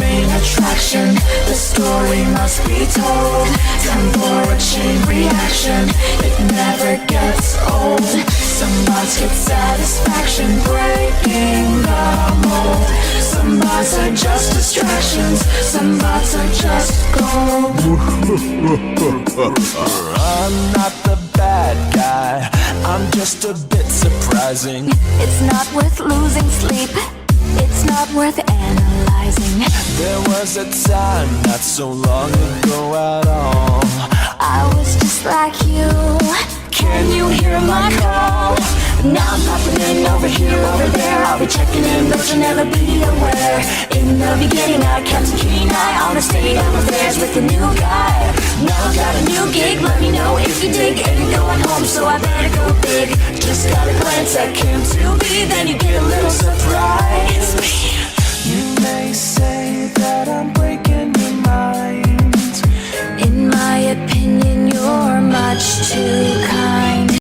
main attraction. The story must be told. Time for a chain reaction. It never gets old. Some bots get satisfaction breaking the mold. Some bots are just distractions. Some bots are just gold. I'm not the bad guy, I'm just a bit surprising. It's not worth losing sleep. It's not worth analyzing. There was a time not so long ago at all. I was just like you. Can you hear my call? Now I'm popping in over here, over there. I'll be checking in, but you'll never be aware. In the beginning I kept a keen eye on the state of affairs with the new guy. Now I've got a new gig, let me know if you dig. And you're going home, so I better go big. Just gotta glance at Kim to be, then you get a little surprise. You may say that I'm breaking your mind. In my opinion, you're much too kind.